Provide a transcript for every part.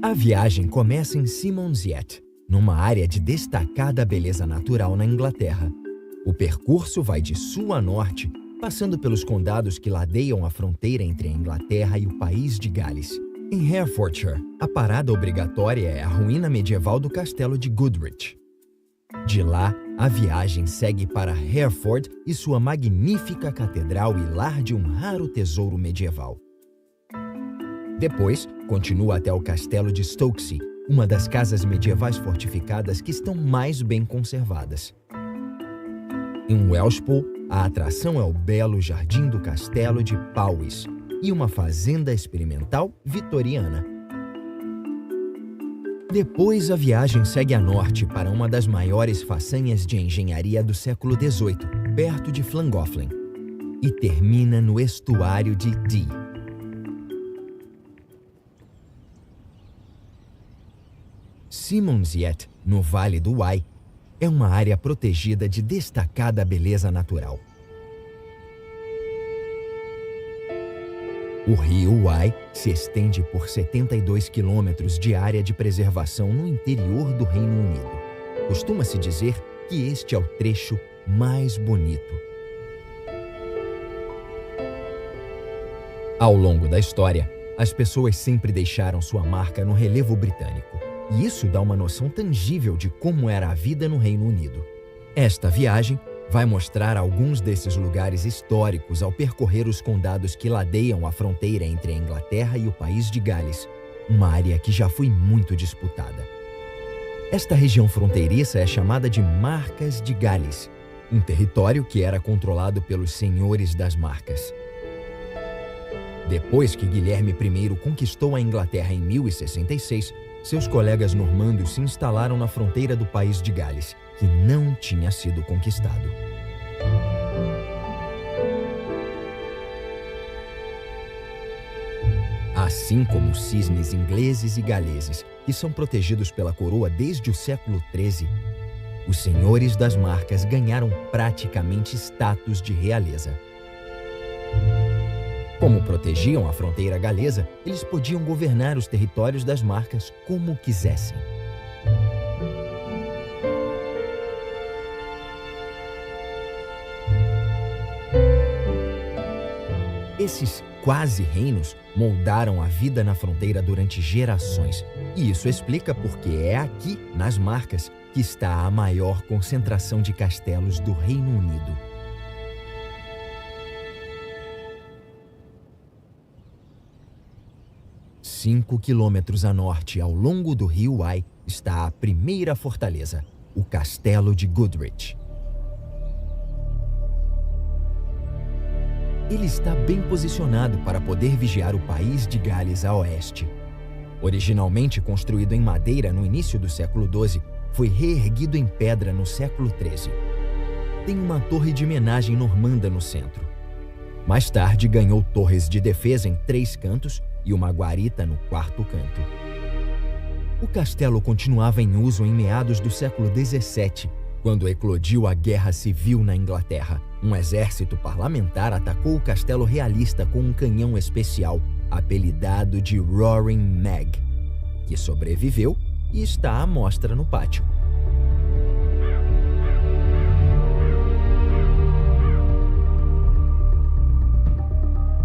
A viagem começa em Simon's-Yett, numa área de destacada beleza natural na Inglaterra. O percurso vai de sul a norte, passando pelos condados que ladeiam a fronteira entre a Inglaterra e o país de Gales. Em Herefordshire, a parada obrigatória é a ruína medieval do castelo de Goodrich. De lá, a viagem segue para Hereford e sua magnífica catedral e lar de um raro tesouro medieval. Depois, continua até o castelo de Stokesay, uma das casas medievais fortificadas que estão mais bem conservadas. Em Welshpool, a atração é o belo jardim do castelo de Powys e uma fazenda experimental vitoriana. Depois, a viagem segue a norte para uma das maiores façanhas de engenharia do século XVIII, perto de Llangollen, e termina no estuário de Dee. Simon's-Yett, no Vale do Wye, é uma área protegida de destacada beleza natural. O rio Wye se estende por 72 quilômetros de área de preservação no interior do Reino Unido. Costuma-se dizer que este é o trecho mais bonito. Ao longo da história, as pessoas sempre deixaram sua marca no relevo britânico, e isso dá uma noção tangível de como era a vida no Reino Unido. Esta viagem vai mostrar alguns desses lugares históricos ao percorrer os condados que ladeiam a fronteira entre a Inglaterra e o país de Gales, uma área que já foi muito disputada. Esta região fronteiriça é chamada de Marcas de Gales, um território que era controlado pelos senhores das Marcas. Depois que Guilherme I conquistou a Inglaterra em 1066, seus colegas normandos se instalaram na fronteira do país de Gales, que não tinha sido conquistado. Assim como os cisnes ingleses e galeses, que são protegidos pela coroa desde o século XIII, os senhores das Marcas ganharam praticamente status de realeza. Como protegiam a fronteira galesa, eles podiam governar os territórios das Marcas como quisessem. Esses quase-reinos moldaram a vida na fronteira durante gerações, e isso explica porque é aqui, nas Marcas, que está a maior concentração de castelos do Reino Unido. Cinco quilômetros a norte, ao longo do rio Wye, está a primeira fortaleza, o Castelo de Goodrich. Ele está bem posicionado para poder vigiar o país de Gales a oeste. Originalmente construído em madeira no início do século XII, foi reerguido em pedra no século XIII. Tem uma torre de homenagem normanda no centro. Mais tarde, ganhou torres de defesa em 3 cantos e uma guarita no 4º canto. O castelo continuava em uso em meados do século XVII, quando eclodiu a Guerra Civil na Inglaterra. Um exército parlamentar atacou o castelo realista com um canhão especial, apelidado de Roaring Mag, que sobreviveu e está à mostra no pátio.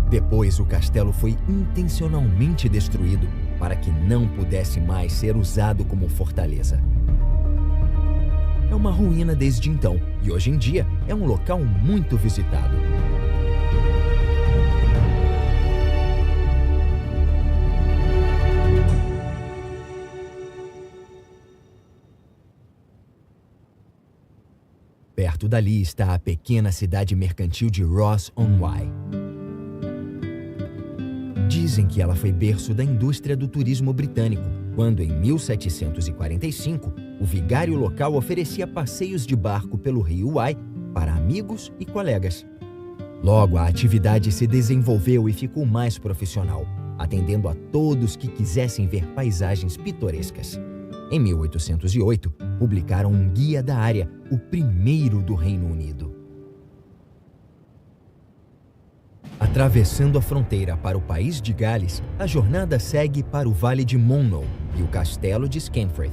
Depois, o castelo foi intencionalmente destruído para que não pudesse mais ser usado como fortaleza. É uma ruína desde então e hoje em dia é um local muito visitado. Perto dali está a pequena cidade mercantil de Ross-on-Wye. Dizem que ela foi berço da indústria do turismo britânico, quando em 1745 o vigário local oferecia passeios de barco pelo rio Wye para amigos e colegas. Logo, a atividade se desenvolveu e ficou mais profissional, atendendo a todos que quisessem ver paisagens pitorescas. Em 1808, publicaram um guia da área, o primeiro do Reino Unido. A Atravessando a fronteira para o país de Gales, a jornada segue para o Vale de Monnow e o castelo de Scunthorpe.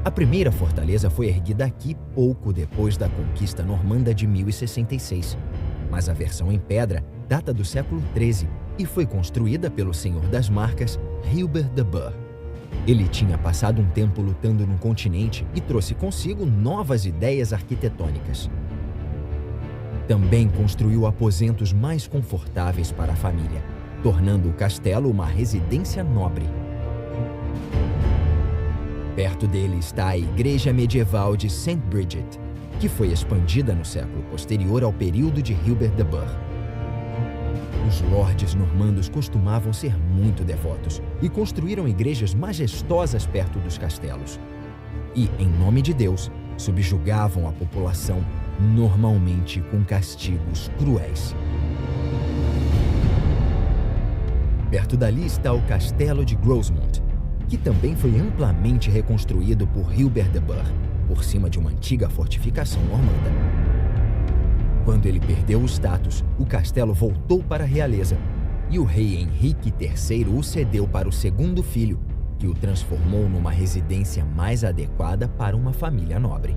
A primeira fortaleza foi erguida aqui pouco depois da conquista normanda de 1066, mas a versão em pedra data do século XIII e foi construída pelo Senhor das Marcas, Hubert de Burgh. Ele tinha passado um tempo lutando no continente e trouxe consigo novas ideias arquitetônicas. Também construiu aposentos mais confortáveis para a família, tornando o castelo uma residência nobre. Perto dele está a igreja medieval de St. Bridget, que foi expandida no século posterior ao período de Hubert de Burgh. Os lordes normandos costumavam ser muito devotos e construíram igrejas majestosas perto dos castelos. E, em nome de Deus, subjugavam a população, normalmente com castigos cruéis. Perto dali está o castelo de Grosmont, que também foi amplamente reconstruído por Hubert de Burgh, por cima de uma antiga fortificação normanda. Quando ele perdeu o status, o castelo voltou para a realeza, e o rei Henrique III o cedeu para o segundo filho, que o transformou numa residência mais adequada para uma família nobre.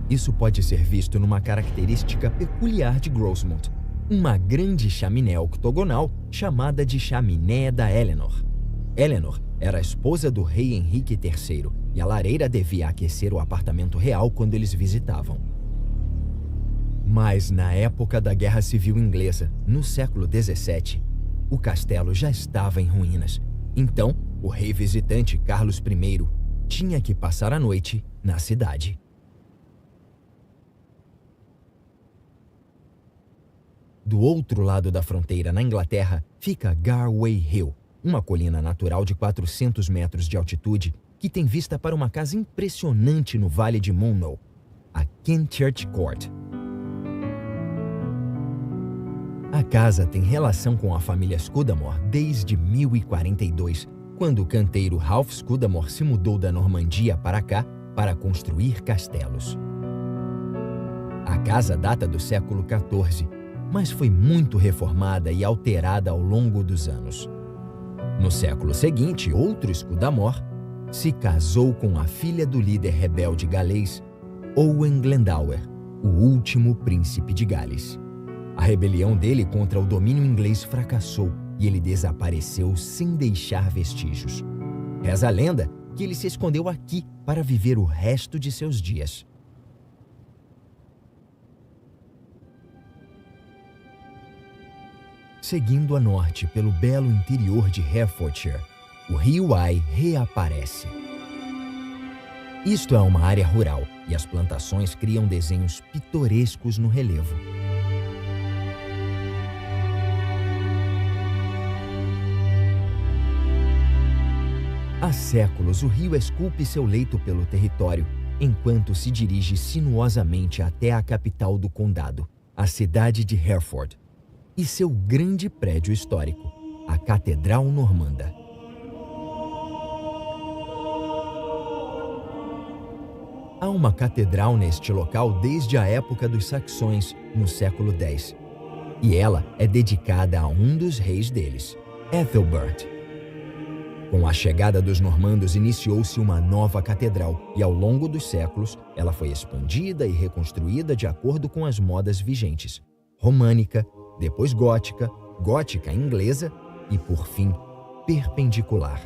Isso pode ser visto numa característica peculiar de Grosmont, uma grande chaminé octogonal chamada de Chaminé da Eleanor. Eleanor era a esposa do rei Henrique III e a lareira devia aquecer o apartamento real quando eles visitavam. Mas na época da Guerra Civil Inglesa, no século XVII, o castelo já estava em ruínas. Então, o rei visitante Carlos I tinha que passar a noite na cidade. Do outro lado da fronteira, na Inglaterra, fica Garway Hill, uma colina natural de 400 metros de altitude que tem vista para uma casa impressionante no Vale de Monnow, a Kenchurch Court. A casa tem relação com a família Scudamore desde 1042, quando o canteiro Ralph Scudamore se mudou da Normandia para cá para construir castelos. A casa data do século XIV, mas foi muito reformada e alterada ao longo dos anos. No século seguinte, outro Scudamore se casou com a filha do líder rebelde galês, Owen Glendower, o último príncipe de Gales. A rebelião dele contra o domínio inglês fracassou e ele desapareceu sem deixar vestígios. Reza a lenda que ele se escondeu aqui para viver o resto de seus dias. Seguindo a norte pelo belo interior de Herefordshire, o rio Wye reaparece. Isto é uma área rural e as plantações criam desenhos pitorescos no relevo. Há séculos, o rio esculpe seu leito pelo território, enquanto se dirige sinuosamente até a capital do condado, a cidade de Hereford, e seu grande prédio histórico, a Catedral Normanda. Há uma catedral neste local desde a época dos saxões, no século X, e ela é dedicada a um dos reis deles, Ethelbert. Com a chegada dos normandos, iniciou-se uma nova catedral e, ao longo dos séculos, ela foi expandida e reconstruída de acordo com as modas vigentes: românica, depois gótica, gótica inglesa e, por fim, perpendicular.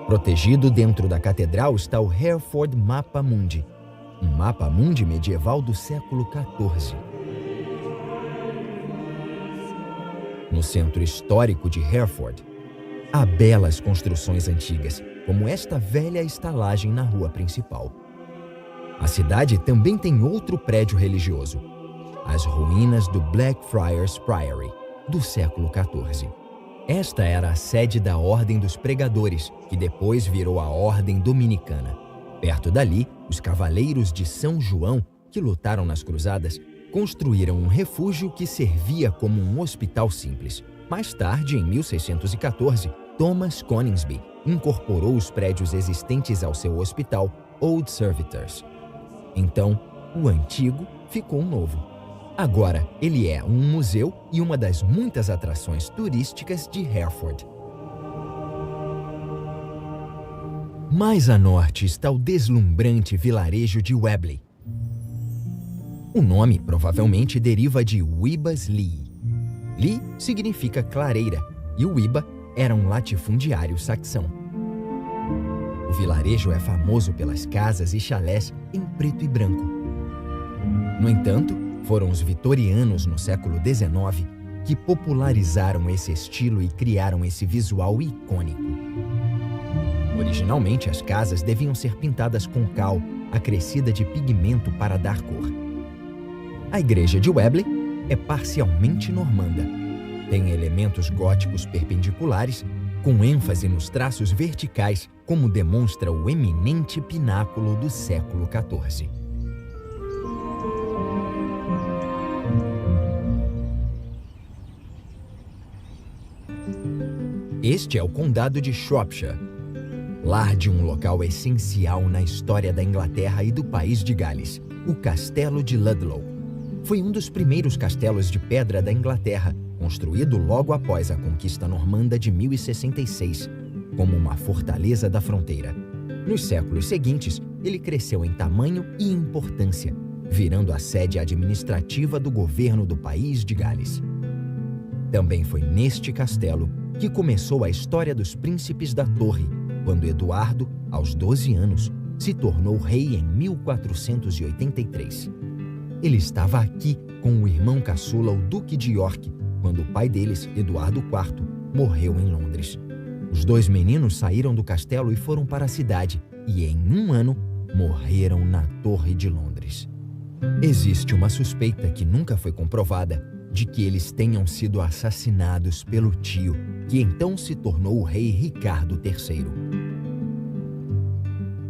Protegido dentro da catedral está o Hereford Mapa Mundi, um mapa mundi medieval do século XIV. No centro histórico de Hereford, há belas construções antigas, como esta velha estalagem na rua principal. A cidade também tem outro prédio religioso, as ruínas do Blackfriars Priory, do século XIV. Esta era a sede da Ordem dos Pregadores, que depois virou a Ordem Dominicana. Perto dali, os Cavaleiros de São João, que lutaram nas Cruzadas, construíram um refúgio que servia como um hospital simples. Mais tarde, em 1614, Thomas Coningsby incorporou os prédios existentes ao seu hospital, Old Servitors. Então, o antigo ficou novo. Agora, ele é um museu e uma das muitas atrações turísticas de Hereford. Mais a norte está o deslumbrante vilarejo de Webley. O nome provavelmente deriva de Wibba's Lee. Lee significa clareira e o Wibba era um latifundiário saxão. O vilarejo é famoso pelas casas e chalés em preto e branco. No entanto, foram os vitorianos no século XIX que popularizaram esse estilo e criaram esse visual icônico. Originalmente, as casas deviam ser pintadas com cal acrescida de pigmento para dar cor. A igreja de Webley é parcialmente normanda. Tem elementos góticos perpendiculares, com ênfase nos traços verticais, como demonstra o eminente pináculo do século XIV. Este é o condado de Shropshire, lar de um local essencial na história da Inglaterra e do país de Gales, o Castelo de Ludlow. Foi um dos primeiros castelos de pedra da Inglaterra, construído logo após a conquista normanda de 1066, como uma fortaleza da fronteira. Nos séculos seguintes, ele cresceu em tamanho e importância, virando a sede administrativa do governo do país de Gales. Também foi neste castelo que começou a história dos príncipes da Torre, quando Eduardo, aos 12 anos, se tornou rei em 1483. Ele estava aqui com o irmão caçula, o Duque de York, quando o pai deles, Eduardo IV, morreu em Londres. Os dois meninos saíram do castelo e foram para a cidade, e em um ano morreram na Torre de Londres. Existe uma suspeita que nunca foi comprovada de que eles tenham sido assassinados pelo tio, que então se tornou o rei Ricardo III.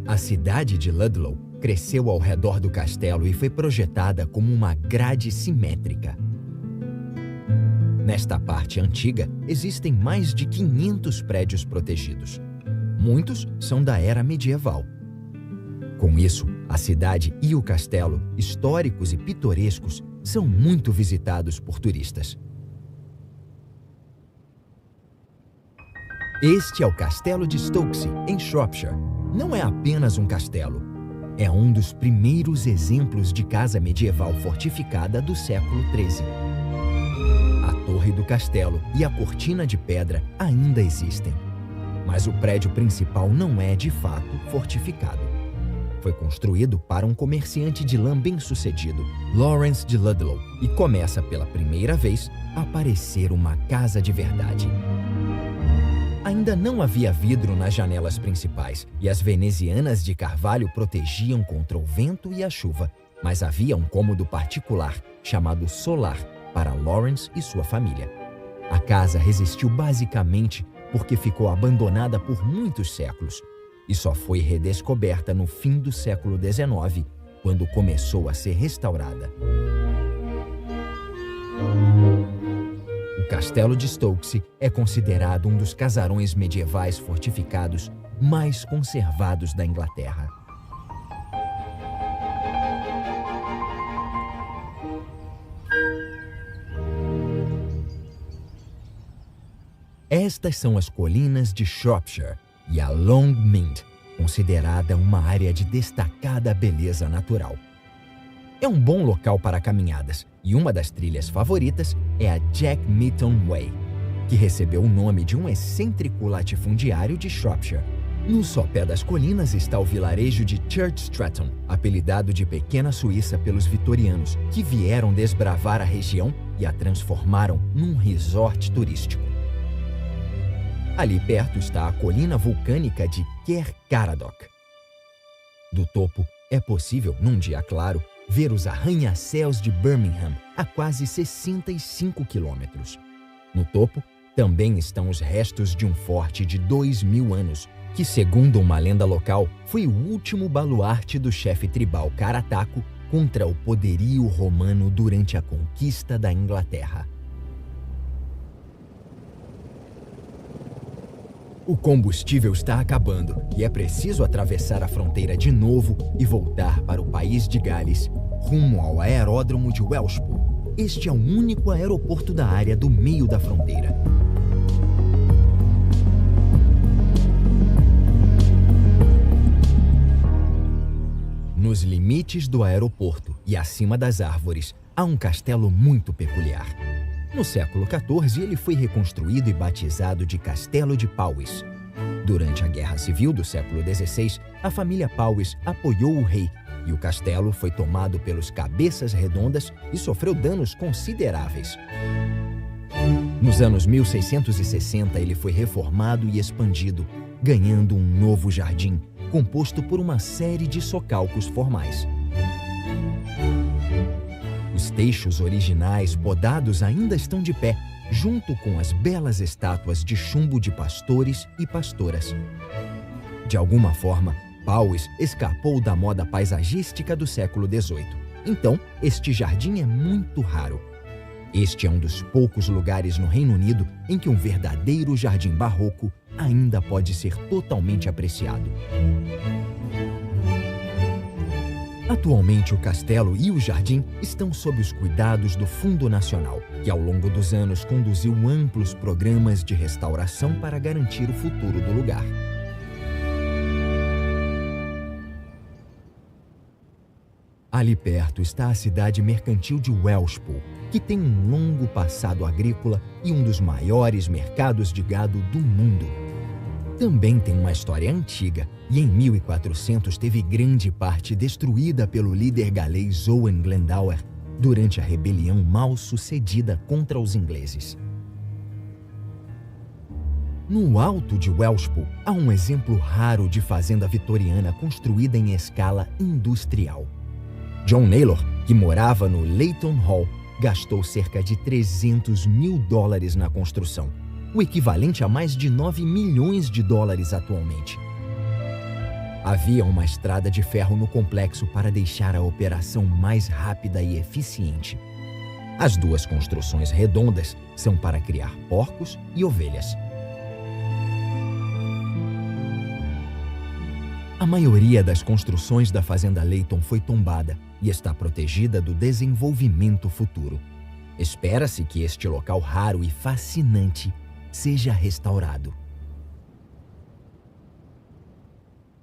A cidade de Ludlow cresceu ao redor do castelo e foi projetada como uma grade simétrica. Nesta parte antiga, existem mais de 500 prédios protegidos. Muitos são da era medieval. Com isso, a cidade e o castelo, históricos e pitorescos, são muito visitados por turistas. Este é o Castelo de Stokesay, em Shropshire. Não é apenas um castelo. É um dos primeiros exemplos de casa medieval fortificada do século XIII. A torre do castelo e a cortina de pedra ainda existem, mas o prédio principal não é, de fato, fortificado. Foi construído para um comerciante de lã bem-sucedido, Lawrence de Ludlow, e começa pela primeira vez a parecer uma casa de verdade. Ainda não havia vidro nas janelas principais e as venezianas de carvalho protegiam contra o vento e a chuva, mas havia um cômodo particular, chamado solar, para Lawrence e sua família. A casa resistiu basicamente porque ficou abandonada por muitos séculos e só foi redescoberta no fim do século XIX, quando começou a ser restaurada. O Castelo de Stokesay é considerado um dos casarões medievais fortificados mais conservados da Inglaterra. Estas são as colinas de Shropshire e a Long Mynd, considerada uma área de destacada beleza natural. É um bom local para caminhadas e uma das trilhas favoritas é a Jack Mytton Way, que recebeu o nome de um excêntrico latifundiário de Shropshire. No sopé das colinas está o vilarejo de Church Stretton, apelidado de Pequena Suíça pelos vitorianos, que vieram desbravar a região e a transformaram num resort turístico. Ali perto está a colina vulcânica de Caer Caradoc. Do topo, é possível, num dia claro, ver os arranha-céus de Birmingham a quase 65 quilômetros. No topo, também estão os restos de um forte de 2000 anos, que, segundo uma lenda local, foi o último baluarte do chefe tribal Carataco contra o poderio romano durante a conquista da Inglaterra. O combustível está acabando e é preciso atravessar a fronteira de novo e voltar para o país de Gales, rumo ao aeródromo de Welshpool. Este é o único aeroporto da área do meio da fronteira. Nos limites do aeroporto e acima das árvores, há um castelo muito peculiar. No século XIV, ele foi reconstruído e batizado de Castelo de Powys. Durante a Guerra Civil do século XVI, a família Powys apoiou o rei e o castelo foi tomado pelos Cabeças Redondas e sofreu danos consideráveis. Nos anos 1660, ele foi reformado e expandido, ganhando um novo jardim, composto por uma série de socalcos formais. Os teixos originais podados ainda estão de pé, junto com as belas estátuas de chumbo de pastores e pastoras. De alguma forma, Powys escapou da moda paisagística do século XVIII. Então, este jardim é muito raro. Este é um dos poucos lugares no Reino Unido em que um verdadeiro jardim barroco ainda pode ser totalmente apreciado. Atualmente, o castelo e o jardim estão sob os cuidados do Fundo Nacional, que ao longo dos anos conduziu amplos programas de restauração para garantir o futuro do lugar. Ali perto está a cidade mercantil de Welshpool, que tem um longo passado agrícola e um dos maiores mercados de gado do mundo. Também tem uma história antiga e em 1400 teve grande parte destruída pelo líder galês Owen Glendower durante a rebelião mal sucedida contra os ingleses. No alto de Welshpool há um exemplo raro de fazenda vitoriana construída em escala industrial. John Naylor, que morava no Leighton Hall, gastou cerca de $300 mil na construção, o equivalente a mais de $9 milhões atualmente. Havia uma estrada de ferro no complexo para deixar a operação mais rápida e eficiente. As duas construções redondas são para criar porcos e ovelhas. A maioria das construções da Fazenda Leighton foi tombada e está protegida do desenvolvimento futuro. Espera-se que este local raro e fascinante seja restaurado.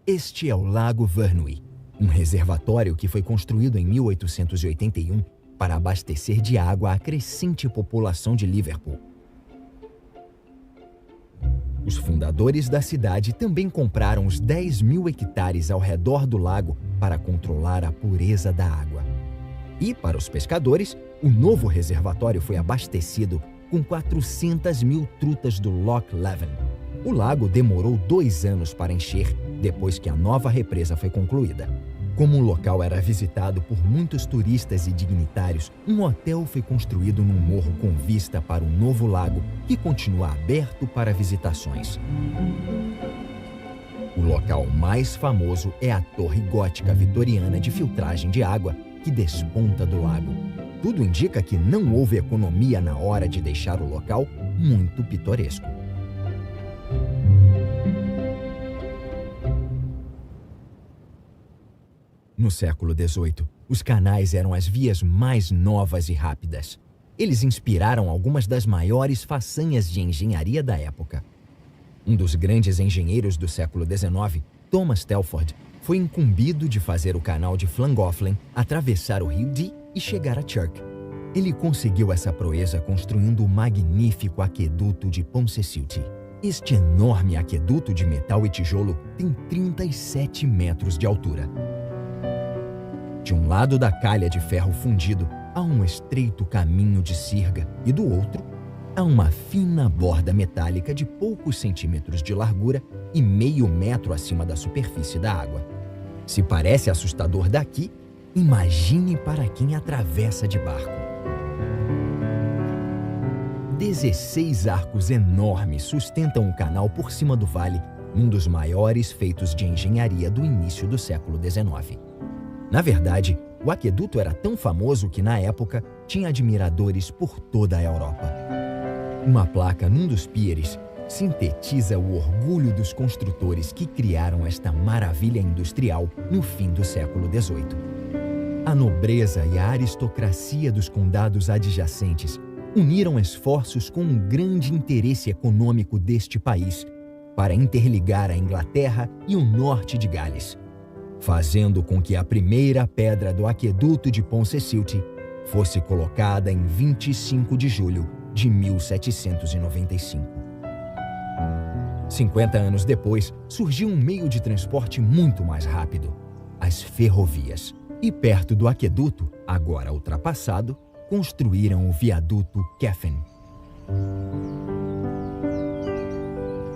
Este é o Lago Vyrnwy, um reservatório que foi construído em 1881 para abastecer de água a crescente população de Liverpool. Os fundadores da cidade também compraram os 10 mil hectares ao redor do lago para controlar a pureza da água. E, para os pescadores, o novo reservatório foi abastecido com 400 mil trutas do Loch Leven. O lago demorou 2 anos para encher depois que a nova represa foi concluída. Como o local era visitado por muitos turistas e dignitários, um hotel foi construído num morro com vista para o novo lago, que continua aberto para visitações. O local mais famoso é a Torre Gótica Vitoriana de filtragem de água, que desponta do lago. Tudo indica que não houve economia na hora de deixar o local muito pitoresco. No século XVIII, os canais eram as vias mais novas e rápidas. Eles inspiraram algumas das maiores façanhas de engenharia da época. Um dos grandes engenheiros do século XIX, Thomas Telford, foi incumbido de fazer o canal de Llangollen atravessar o rio Dee e chegar a Chirk. Ele conseguiu essa proeza construindo o magnífico aqueduto de Ponsessilti. Este enorme aqueduto de metal e tijolo tem 37 metros de altura. De um lado da calha de ferro fundido, há um estreito caminho de sirga e do outro, há uma fina borda metálica de poucos centímetros de largura e meio metro acima da superfície da água. Se parece assustador daqui, imagine para quem atravessa de barco. 16 arcos enormes sustentam o canal por cima do vale, um dos maiores feitos de engenharia do início do século XIX. Na verdade, o aqueduto era tão famoso que, na época, tinha admiradores por toda a Europa. Uma placa num dos pieres sintetiza o orgulho dos construtores que criaram esta maravilha industrial no fim do século XVIII. A nobreza e a aristocracia dos condados adjacentes uniram esforços com um grande interesse econômico deste país para interligar a Inglaterra e o norte de Gales, fazendo com que a primeira pedra do aqueduto de Pont-Ceuilly fosse colocada em 25 de julho de 1795. 50 anos depois, surgiu um meio de transporte muito mais rápido, as ferrovias. E perto do aqueduto, agora ultrapassado, construíram o viaduto Caffin.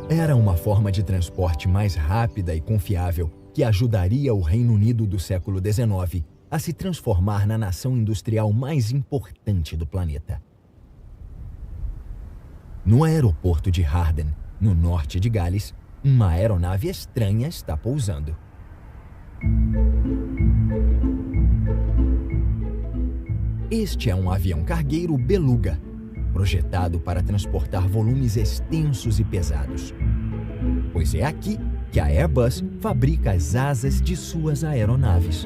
Era uma forma de transporte mais rápida e confiável que ajudaria o Reino Unido do século XIX a se transformar na nação industrial mais importante do planeta. No aeroporto de Harden, no norte de Gales, uma aeronave estranha está pousando. Este é um avião cargueiro Beluga, projetado para transportar volumes extensos e pesados. Pois é aqui que a Airbus fabrica as asas de suas aeronaves.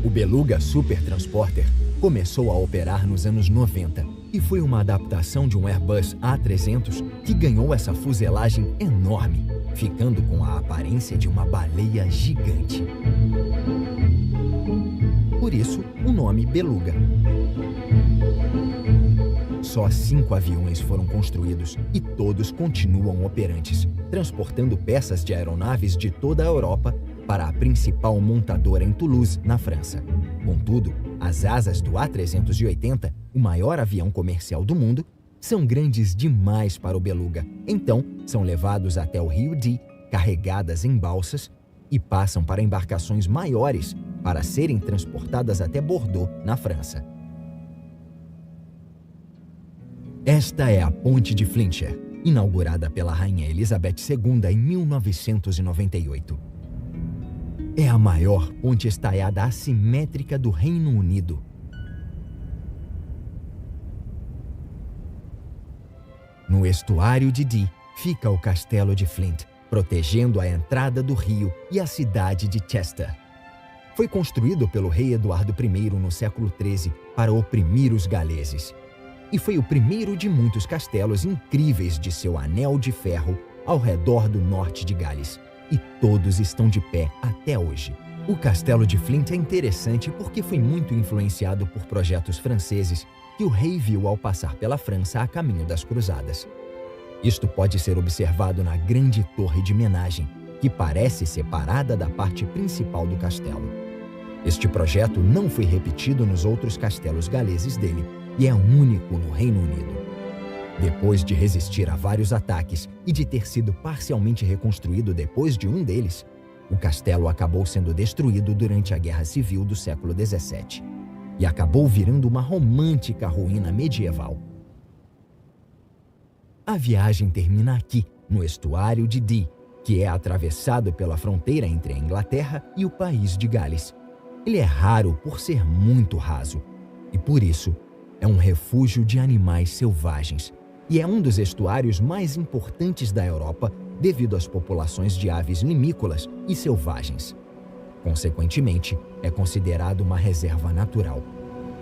O Beluga Super Transporter começou a operar nos anos 90 e foi uma adaptação de um Airbus A300 que ganhou essa fuselagem enorme, ficando com a aparência de uma baleia gigante. Por isso, o nome Beluga. Só 5 aviões foram construídos e todos continuam operantes, transportando peças de aeronaves de toda a Europa para a principal montadora em Toulouse, na França. Contudo, as asas do A380, o maior avião comercial do mundo, são grandes demais para o Beluga. Então, são levados até o Rio Dee, carregadas em balsas, e passam para embarcações maiores para serem transportadas até Bordeaux, na França. Esta é a Ponte de Flintshire, inaugurada pela Rainha Elizabeth II em 1998. É a maior ponte estaiada assimétrica do Reino Unido. No estuário de Dee fica o Castelo de Flint, protegendo a entrada do rio e a cidade de Chester. Foi construído pelo rei Eduardo I no século XIII para oprimir os galeses. E foi o primeiro de muitos castelos incríveis de seu anel de ferro ao redor do norte de Gales. E todos estão de pé até hoje. O Castelo de Flint é interessante porque foi muito influenciado por projetos franceses que o rei viu ao passar pela França a caminho das Cruzadas. Isto pode ser observado na grande torre de Menagem, que parece separada da parte principal do castelo. Este projeto não foi repetido nos outros castelos galeses dele e é único no Reino Unido. Depois de resistir a vários ataques e de ter sido parcialmente reconstruído depois de um deles, o castelo acabou sendo destruído durante a Guerra Civil do século XVII e acabou virando uma romântica ruína medieval. A viagem termina aqui, no estuário de Dee, que é atravessado pela fronteira entre a Inglaterra e o país de Gales. Ele é raro por ser muito raso e, por isso, é um refúgio de animais selvagens e é um dos estuários mais importantes da Europa devido às populações de aves limícolas e selvagens. Consequentemente, é considerado uma reserva natural.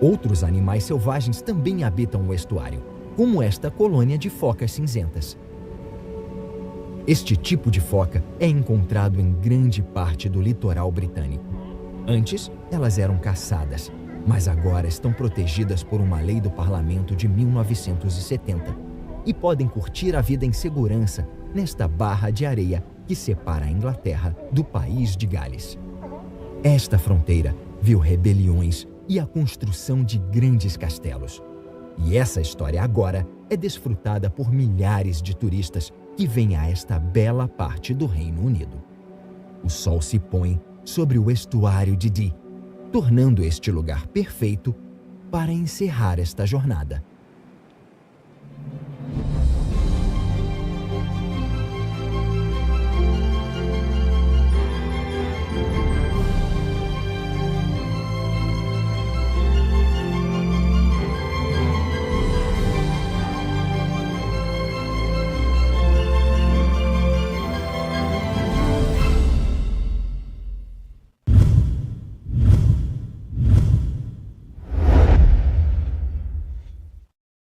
Outros animais selvagens também habitam o estuário, como esta colônia de focas cinzentas. Este tipo de foca é encontrado em grande parte do litoral britânico. Antes, elas eram caçadas, mas agora estão protegidas por uma lei do parlamento de 1970 e podem curtir a vida em segurança nesta barra de areia que separa a Inglaterra do país de Gales. Esta fronteira viu rebeliões e a construção de grandes castelos. E essa história agora é desfrutada por milhares de turistas que vêm a esta bela parte do Reino Unido. O sol se põe sobre o estuário de Dee, tornando este lugar perfeito para encerrar esta jornada.